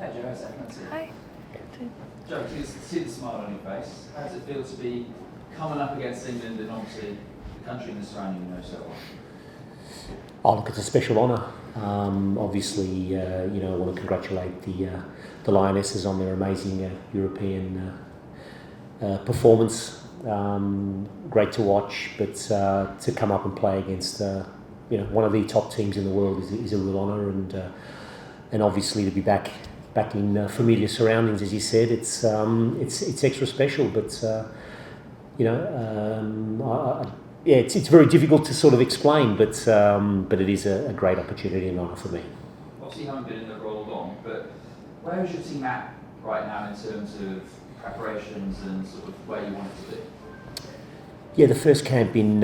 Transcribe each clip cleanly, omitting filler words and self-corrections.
Hey Joe, how's that? Hi. Joe, you see the smile on your face. How does it feel to be coming up against England and obviously the country and the surrounding you know so well? Oh, look, it's a special honour. Obviously, I want to congratulate the Lionesses on their amazing European performance. Great to watch, but to come up and play against one of the top teams in the world is a real honour, and obviously to be back in familiar surroundings, as you said, it's extra special. But it's very difficult to sort of explain, but it is a great opportunity and honour for me. Obviously, you haven't been in the role long, but where is your team at right now in terms of preparations and sort of where you want it to be? Yeah, the first camp in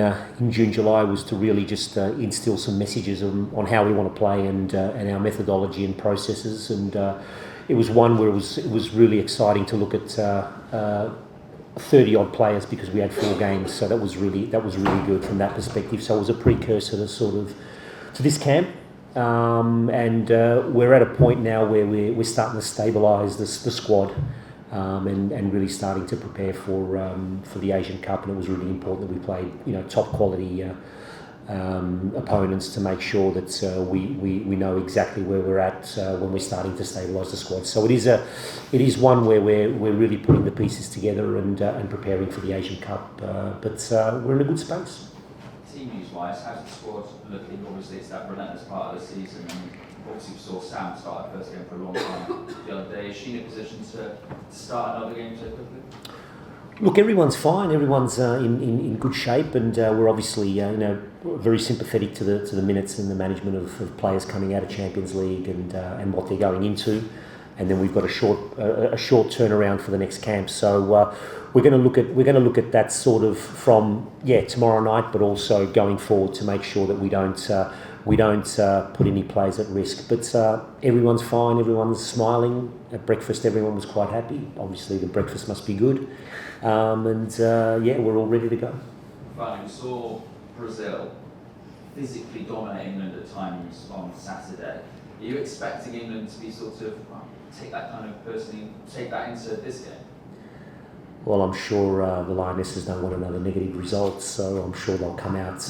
June, July was to really just instill some messages on how we want to play and our methodology and processes, and it was one where it was really exciting to look at 30 odd players because we had 4 games, so that was really good from that perspective. So it was a precursor to this camp, and we're at a point now where we're starting to stabilise the squad. And really starting to prepare for the Asian Cup, and it was really important that we played top quality opponents to make sure that we know exactly where we're at when we're starting to stabilise the squad. So it is one where we're really putting the pieces together and preparing for the Asian Cup, but we're in a good space. Team news wise, how's the squad looking? Obviously it's that relentless part of the season, and obviously we saw Sam start the first game for a long time the other day. Is she in a position to start another game so quickly? Look, everyone's fine. Everyone's in good shape, and we're obviously very sympathetic to the minutes and the management of players coming out of Champions League and what they're going into, and then we've got a short turnaround for the next camp. So we're going to look at that sort of from tomorrow night, but also going forward to make sure that we don't put any players at risk. But everyone's fine. Everyone's smiling. At breakfast, everyone was quite happy. Obviously, the breakfast must be good. We're all ready to go. Finally, we saw Brazil physically dominate England at times on Saturday. Are you expecting England to be sort of take that into this game? Well, I'm sure the Lionesses don't want another negative result, so I'm sure they'll come out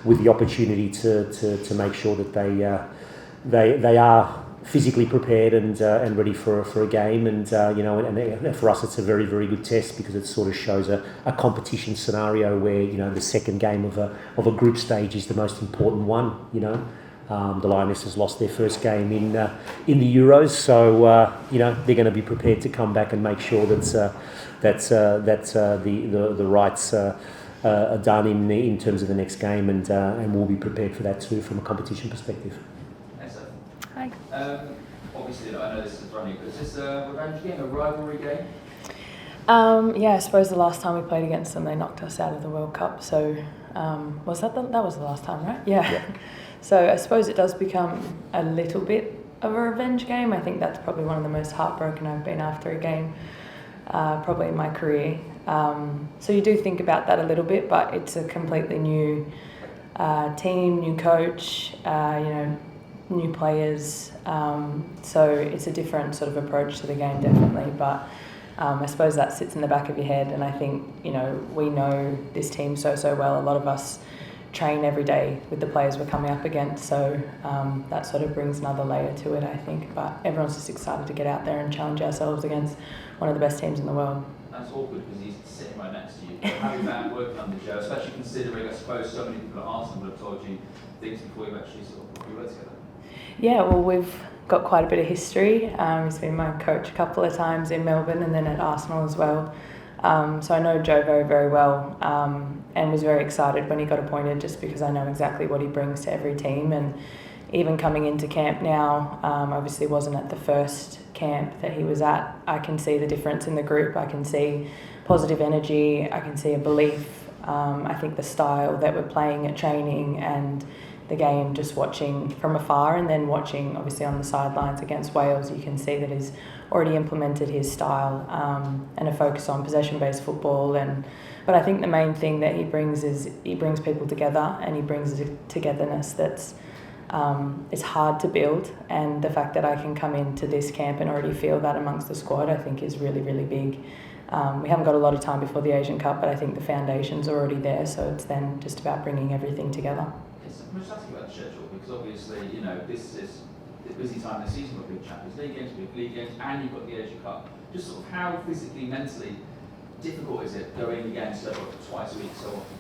with the opportunity to make sure that they are physically prepared and ready for a game, and for us it's a very, very good test because it sort of shows a competition scenario where the second game of a group stage is the most important one. The Lionesses lost their first game in the Euros, so they're going to be prepared to come back and make sure that the rights are done in terms of the next game, and we'll be prepared for that too from a competition perspective. Hi. Obviously, I know this is running, but is this a revenge game, a rivalry game? I suppose the last time we played against them, they knocked us out of the World Cup. So that was the last time, right? Yeah. So I suppose it does become a little bit of a revenge game. I think that's probably one of the most heartbroken I've been after a game, probably in my career. So you do think about that a little bit, but it's a completely new team, new coach, new players. So it's a different sort of approach to the game, definitely. But I suppose that sits in the back of your head, and I think we know this team so well. A lot of us train every day with the players we're coming up against, so that sort of brings another layer to it, I think. But everyone's just excited to get out there and challenge ourselves against one of the best teams in the world. That's awkward because he's sitting right next to you. How have you found working under Joe, especially considering, I suppose, so many people at Arsenal would have told you things before you actually sort of worked together? Yeah, well, we've got quite a bit of history. He's been my coach a couple of times in Melbourne and then at Arsenal as well. So I know Joe very, very well, and was very excited when he got appointed, just because I know exactly what he brings to every team. And even coming into camp now, obviously wasn't at the first camp that he was at. I can see the difference in the group. I can see positive energy. I can see a belief. I think the style that we're playing at training and the game, just watching from afar and then watching obviously on the sidelines against Wales, you can see that he's already implemented his style and a focus on possession-based football. But I think the main thing that he brings is he brings people together, and he brings a togetherness that's it's hard to build, and the fact that I can come into this camp and already feel that amongst the squad, I think is really, really big. We haven't got a lot of time before the Asian Cup, but I think the foundation's already there, so it's then just about bringing everything together. Yes, I'm just asking about the schedule, because obviously, this is a busy time this season. We've got big Champions League games, big league games, and you've got the Asian Cup. Just sort of how physically, mentally difficult is it going against twice a week so often?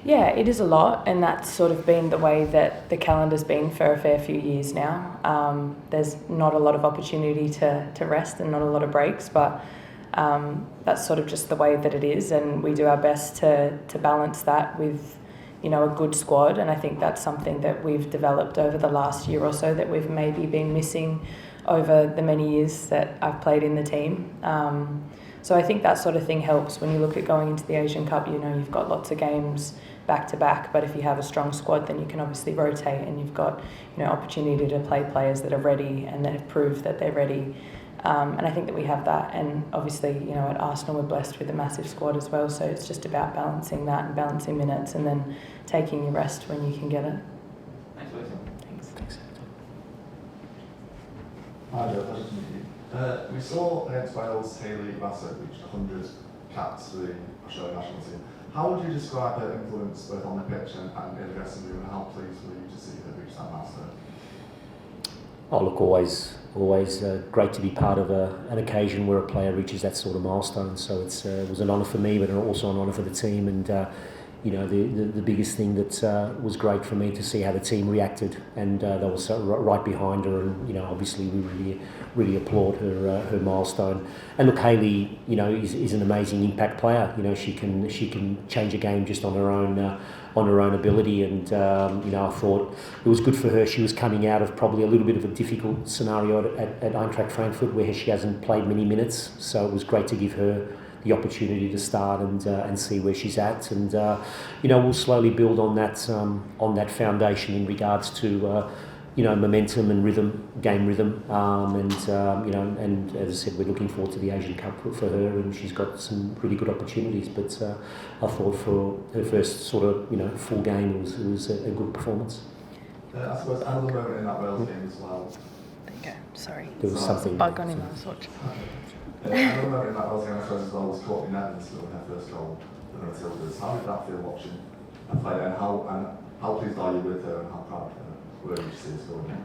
Yeah, it is a lot, and that's sort of been the way that the calendar's been for a fair few years now. There's not a lot of opportunity to rest and not a lot of breaks, but that's sort of just the way that it is, and we do our best to balance that with, a good squad, and I think that's something that we've developed over the last year or so that we've maybe been missing over the many years that I've played in the team. So I think that sort of thing helps when you look at going into the Asian Cup. You've got lots of games back to back, but if you have a strong squad, then you can obviously rotate, and you've got opportunity to play players that are ready and that have proved that they're ready. And I think that we have that, and obviously at Arsenal we're blessed with a massive squad as well, so it's just about balancing that and balancing minutes and then taking your rest when you can get it. Thanks, Wilson. Thanks. Hi, Joe. Pleasure to meet you. We saw against Wales, Hayley Bassett reached 100 caps for the Australian national team. How would you describe her influence both on the pitch and in the dressing room, and how pleased were you to see her reach that milestone? Oh, look, always great to be part of an occasion where a player reaches that sort of milestone. So it was an honour for me, but also an honour for the team. And the biggest thing that was great for me to see how the team reacted, and they were so right behind her. And obviously we really applaud her milestone. And look, Hayley, is an amazing impact player. She can change a game just on her own ability, and I thought it was good for her. She was coming out of probably a little bit of a difficult scenario at Eintracht Frankfurt, where she hasn't played many minutes, so it was great to give her the opportunity to start and see where she's at, and we'll slowly build on that foundation in regards to momentum and game rhythm, and as I said, we're looking forward to the Asian Cup for her, and she's got some really good opportunities. But I thought for her first sort of full game, it was a good performance. I suppose another moment in that Wales game as well. There you go. Sorry. There was something. Bug on him. I was watching. Another moment in that Wales game, I suppose, as well, was Courtney Neville scoring her first goal for the Matildas. How did that feel watching her play, and how pleased are you with her, and how proud were you to see her scoring?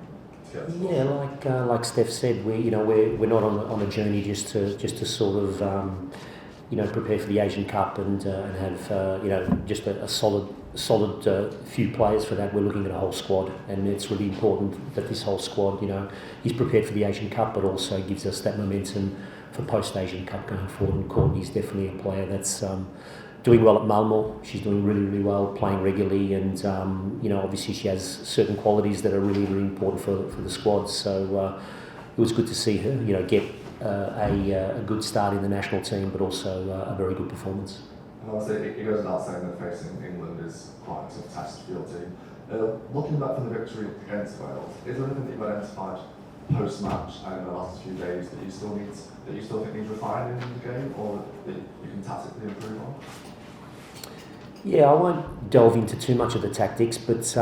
Yeah, like Steph said, we're not on a journey just to sort of prepare for the Asian Cup and have just a solid few players for that. We're looking at a whole squad, and it's really important that this whole squad is prepared for the Asian Cup, but also gives us that momentum for post-Asian Cup going forward. And Courtney's definitely a player that's doing well at Malmo. She's doing really, really well, playing regularly, and obviously she has certain qualities that are really, really important for the squad. So it was good to see her, get a good start in the national team, but also a very good performance. And obviously it goes without saying that facing England is quite a tough test for your team. Looking back from the victory against Wales, is there anything that you've identified post-match and in the last few days that you still think needs refining in the game, or that you can tactically improve on? Yeah, I won't delve into too much of the tactics, but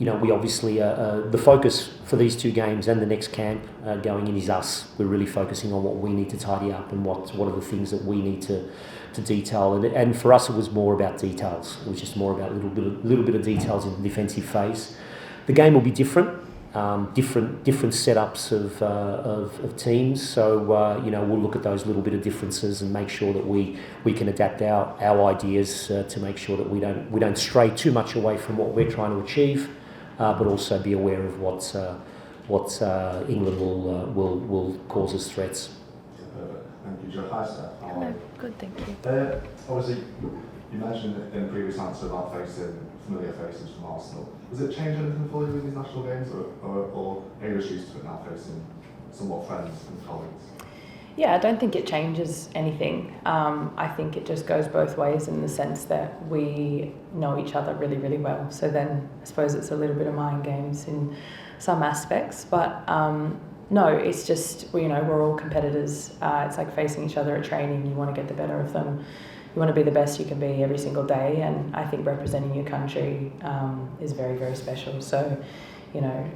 we obviously the focus for these two games and the next camp going in is us. We're really focusing on what we need to tidy up and what are the things that we need to detail. And for us, it was more about details. It was just more about a little bit of details in the defensive phase. The game will be different. Different setups of teams, so we'll look at those little bit of differences and make sure that we can adapt our ideas to make sure that we don't stray too much away from what we're trying to achieve, but also be aware of what England will cause us threats. Perfect. Thank you, Joe. Hi, Steph. How are you? Good, thank you. Obviously, you mentioned in the previous answer about facing familiar faces from Arsenal. Does it change anything for you with these national games, or are you just used to it now, facing somewhat friends and colleagues? Yeah, I don't think it changes anything. I think it just goes both ways in the sense that we know each other really, really well. So then I suppose it's a little bit of mind games in some aspects, but no, it's just, we're all competitors. It's like facing each other at training. You want to get the better of them. You want to be the best you can be every single day, and I think representing your country is very, very special. So, you know,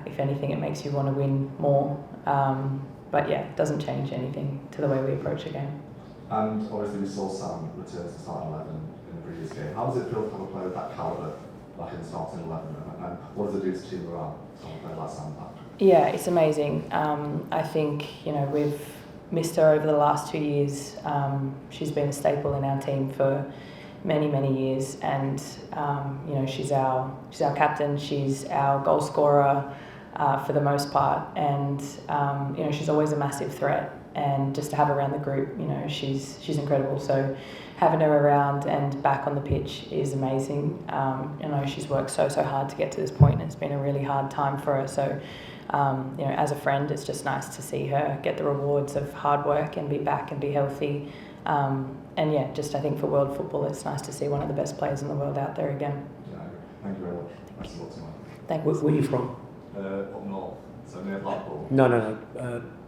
if anything, it makes you want to win more. But yeah, it doesn't change anything to the way we approach a game. And obviously we saw Sam return to starting 11 in the previous game. How does it feel to have a player of that calibre back in the starting 11? And what does it do to team morale to have a player like Sam back? Yeah, it's amazing. I think, you know, we've missed her over the last 2 years. She's been a staple in our team for many years, and you know, she's our captain. She's our goal scorer for the most part, and you know, she's always a massive threat. And just to have her around the group, you know, she's incredible. So having her around and back on the pitch is amazing. You know, she's worked so hard to get to this point, and it's been a really hard time for her. So you know, as a friend, it's just nice to see her get the rewards of hard work and be back and be healthy. And yeah, just I think for world football, it's nice to see one of the best players in the world out there again. Yeah, thank you very much. Thanks a lot, Simon. Thanks. Where are you from? Up north, so near Blackpool. No.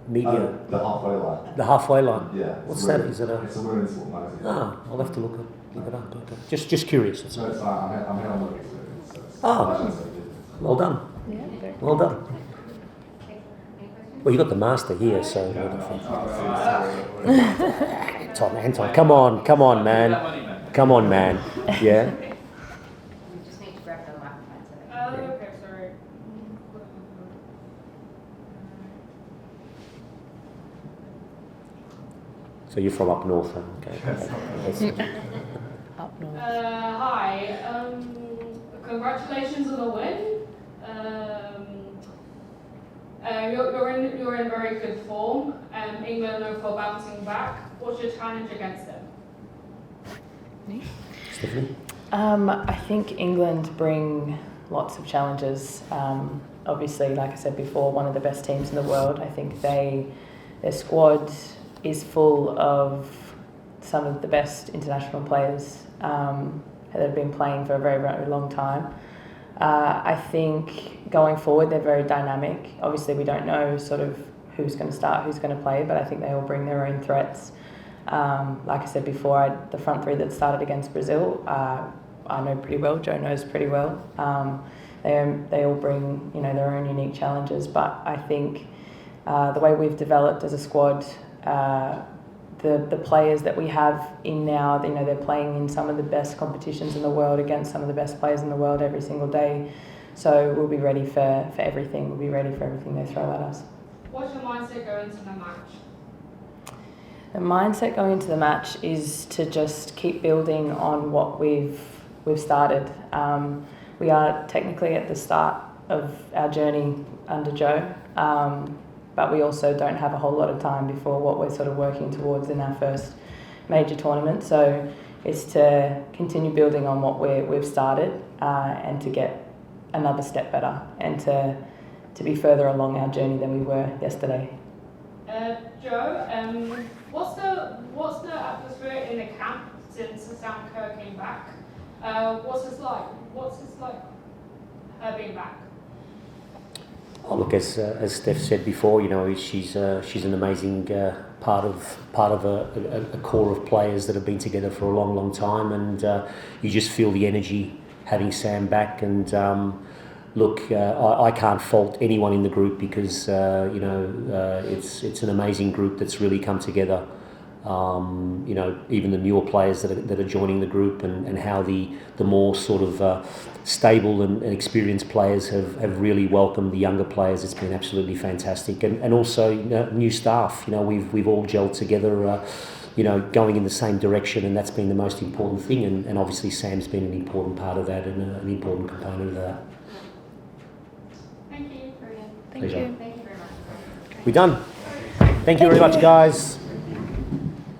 Media. The halfway line. The halfway line. Yeah. What's that? Is it a? It's a women's football magazine. Ah, I'll have to look it up. Just curious. That's So all. it's fine. I'm here on work experience. So it's Ah. Well done. Yeah. Well done. Well, you got the master here, so. Anton, come on, man. Come on, man. Yeah. We just need to grab the microphone so that Okay, sorry. So you're from up north, huh? Okay. Up north. Hi. Congratulations on the win. You're in very good form. England are for bouncing back. What's your challenge against them? Stephanie? I think England bring lots of challenges. Obviously, like I said before, one of the best teams in the world. I think their squad is full of some of the best international players that have been playing for a very long time. I think going forward they're very dynamic. Obviously we don't know sort of who's going to start, who's going to play, but I think they all bring their own threats. Like I said before, the front three that started against Brazil, I know pretty well, Joe knows pretty well. They all bring, you know, their own unique challenges, but I think the way we've developed as a squad, the players that we have in now, you know, they're playing in some of the best competitions in the world against some of the best players in the world every single day. So we'll be ready for everything. We'll be ready for everything they throw at us. What's your mindset going into the match? The mindset going into the match is to just keep building on what we've started. We are technically at the start of our journey under Joe, but we also don't have a whole lot of time before what we're sort of working towards in our first major tournament. So it's to continue building on what we've started and to get another step better and to be further along our journey than we were yesterday. Joe, what's the atmosphere in the camp since Sam Kerr came back? What's it like? What's it like her being back? Oh, look, as Steph said before, you know, she's an amazing part of a core of players that have been together for a long time, and you just feel the energy having Sam back. And look, I can't fault anyone in the group because you know, it's an amazing group that's really come together. You know, even the newer players that are joining the group, and how the more sort of stable and experienced players have really welcomed the younger players. It's been absolutely fantastic, and also, you know, new staff. You know, we've all gelled together. You know, going in the same direction, and that's been the most important thing. And obviously, Sam's been an important part of that and an important component of that. Thank you. Brilliant. Thank Pleasure. you. Thank you very much. We're done. Thank you very much, guys.